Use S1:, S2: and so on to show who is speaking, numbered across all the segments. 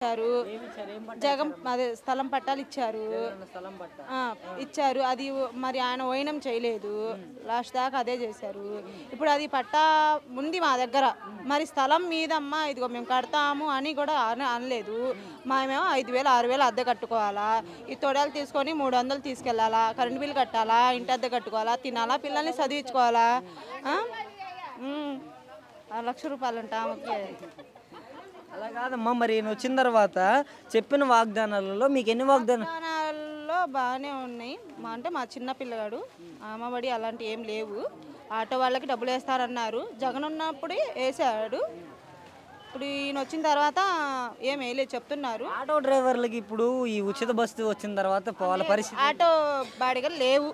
S1: ఇచ్చారు. జగం అదే స్థలం పట్టాలు ఇచ్చారు. ఇచ్చారు. అది మరి ఆయన ఓయినం చేయలేదు. లాస్ట్ దాకా అదే చేశారు. ఇప్పుడు అది పట్టా ఉంది మా దగ్గర. మరి స్థలం మీదమ్మా ఇదిగో మేము కడతాము అని కూడా అనలేదు. మేమేమో 5,000 6,000 అద్దె కట్టుకోవాలా, ఈ తొడలు తీసుకొని 300 తీసుకెళ్ళాలా, కరెంట్ బిల్ కట్టాలా, ఇంటి అద్దె కట్టుకోవాలా, తినాలా, పిల్లల్ని చదివించుకోవాలా. 1,00,000 రూపాయలు అంట ఆమెకి.
S2: అలా కాదమ్మా, మరి ఈయన వచ్చిన తర్వాత చెప్పిన వాగ్దానాలలో మీకు ఎన్ని
S1: వాగ్దానాల్లో బాగానే ఉన్నాయి. అంటే మా చిన్న పిల్లగాడు అమ్మఒడి అలాంటివి ఏం లేవు. ఆటో వాళ్ళకి డబ్బులు వేస్తారన్నారు. జగన్ ఉన్నప్పుడు వేసాడు. ఇప్పుడు ఈయన వచ్చిన తర్వాత ఏం వేయలేదు చెప్తున్నారు.
S2: ఆటో డ్రైవర్లకి ఇప్పుడు ఈ ఉచిత బస్సు వచ్చిన తర్వాత వాళ్ళ పరిస్థితి,
S1: ఆటో బాడిగలు లేవు.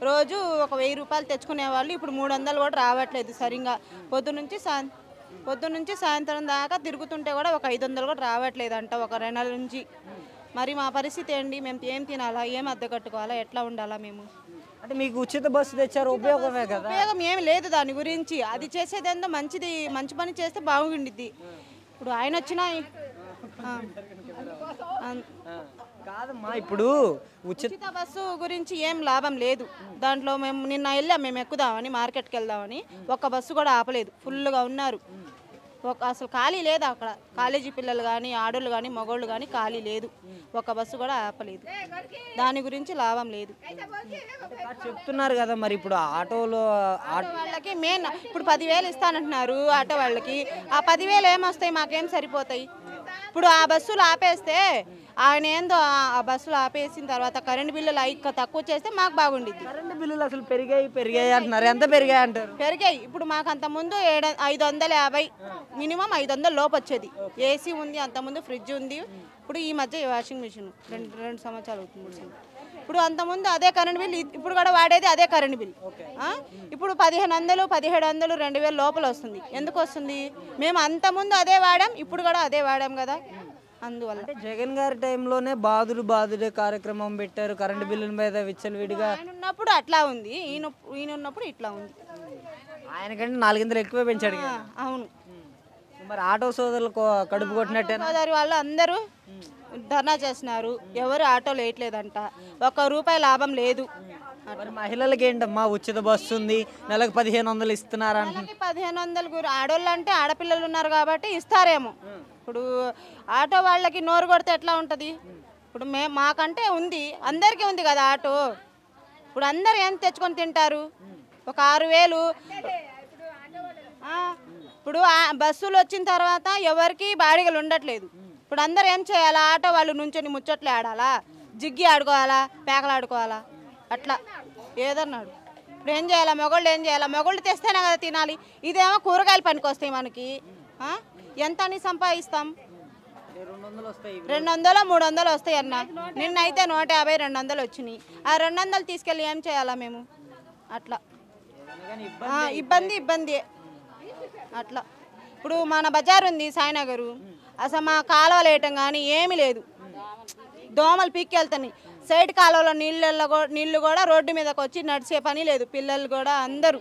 S1: రోజు ఒక 1,000 రూపాయలు తెచ్చుకునే వాళ్ళు ఇప్పుడు 300 కూడా రావట్లేదు సరిగ్గా. పొద్దున్నుంచి సాయంత్రం దాకా తిరుగుతుంటే కూడా ఒక 500 కూడా రావట్లేదు అంట ఒక 2 నెలల నుంచి. మరి మా పరిస్థితి ఏంటి? మేము ఏం తినాలా, ఏం అద్దె కట్టుకోవాలా, ఎట్లా ఉండాలా మేము?
S2: అంటే మీకు ఉచిత బస్సు తెచ్చారు, ఉపయోగమే కదా.
S1: ఉపయోగం ఏమి లేదు దాని గురించి. అది చేసేదేందో మంచి పని చేస్తే బాగుండిద్ది. ఇప్పుడు ఆయన వచ్చినా
S2: కాదమ్మా, ఇప్పుడు
S1: ఉచిత బస్సు గురించి ఏం లాభం లేదు. దాంట్లో మేము ఎక్కుదామని మార్కెట్కి వెళ్దామని ఒక్క బస్సు కూడా ఆపలేదు. ఫుల్గా ఉన్నారు. అసలు ఖాళీ లేదు అక్కడ. కాలేజీ పిల్లలు కానీ ఆడోళ్ళు కానీ మగోళ్ళు కానీ ఖాళీ లేదు. ఒక్క బస్సు కూడా ఆపలేదు. దాని గురించి లాభం లేదు.
S2: చెప్తున్నారు కదా మరి ఇప్పుడు ఆటో
S1: వాళ్ళకి మెయిన్ ఇప్పుడు 10,000 ఇస్తానంటున్నారు ఆటో వాళ్ళకి. ఆ 10,000 ఏమొస్తాయి? మాకేం సరిపోతాయి? ఇప్పుడు ఆ బస్సులు ఆపేస్తే ఆయన ఏందో ఆ బస్సులు ఆపేసిన తర్వాత కరెంట్ బిల్లులు తక్కువ చేస్తే మాకు బాగుండిద్ది.
S2: కరెంట్ బిల్లులు అసలు పెరిగాయి అంటున్నారు. ఎంత పెరిగాయి అంటారు?
S1: పెరిగాయి. ఇప్పుడు మాకు అంతకుముందు 550 మినిమం 500 లోపు వచ్చేది. ఏసీ ఉంది, అంతకుముందు ఫ్రిడ్జ్ ఉంది. ఇప్పుడు ఈ మధ్య వాషింగ్ మిషన్ 2 సంవత్సరాలు అవుతుంది. ఇప్పుడు అంతకుముందు అదే కరెంట్ బిల్, ఇప్పుడు కూడా వాడేది అదే కరెంట్ బిల్. ఇప్పుడు 1,500 1,700 2,000 లోపల వస్తుంది. ఎందుకు వస్తుంది? మేము అంతకుముందు అదే వాడాం, ఇప్పుడు కూడా అదే వాడాం కదా. అందువల్ల
S2: జగన్ గారి టైంలోనే బాదుడే కార్యక్రమం పెట్టారు. కరెంటు బిల్లుల మీద విచ్చలవిడిగా
S1: ఆయన ఉన్నప్పుడు అట్లా ఉంది, ఈయన ఉన్నప్పుడు ఇట్లా ఉంది.
S2: ఆయనకంటే 4 ఎక్కువే పెంచాడు.
S1: అవును.
S2: మరి ఆటో సోదరులు కడుపు కొట్టినట్టే.
S1: సోదరి వాళ్ళు అందరూ ధర్నా చేస్తున్నారు. ఎవరు ఆటోలు వేయట్లేదంట. ₹1 లాభం లేదు.
S2: మరి మహిళలకి ఏంటమ్మా ఉచిత బస్సు ఉంది, నెలకు 1,500 ఇస్తున్నారంట.
S1: 1,500 ఆడోళ్ళు అంటే ఆడపిల్లలు ఉన్నారు కాబట్టి ఇస్తారేమో. ఇప్పుడు ఆటో వాళ్ళకి నోరు కొడితే ఎట్లా ఉంటుంది? ఇప్పుడు మాకంటే ఉంది, అందరికీ ఉంది కదా ఆటో. ఇప్పుడు అందరు ఏం తెచ్చుకొని తింటారు? ఒక 6,000. ఇప్పుడు బస్సులు వచ్చిన తర్వాత ఎవరికి బాడిగలు ఉండట్లేదు. ఇప్పుడు అందరు ఏం చేయాలా? ఆటో వాళ్ళు నుంచొని ముచ్చట్లు ఆడాలా, జిగ్గి ఆడుకోవాలా, పేకలు ఆడుకోవాలా, అట్లా ఏదన్నాడు. ఇప్పుడు ఏం చేయాలా? మొగోళ్ళు ఏం చేయాలా? మొగోళ్ళు తెస్తేనే కదా తినాలి. ఇదేమో కూరగాయలు పనికి వస్తాయి మనకి. ఎంత అని సంపాదిస్తాం? 200 300 వస్తాయి అన్న. నిన్నైతే 150 200 వచ్చినాయి. ఆ 200 తీసుకెళ్ళి ఏం చేయాలా మేము? అట్లా ఇబ్బంది అట్లా. ఇప్పుడు మన బజార్ ఉంది సాయినగరు, అసలు మా కాలువలు వేయటం కానీ ఏమీ లేదు. దోమలు పీక్కెళ్తాయి. సైడ్ కాలువలో నీళ్ళు కూడా రోడ్డు మీదకి వచ్చి నడిచే పని లేదు. పిల్లలు కూడా అందరూ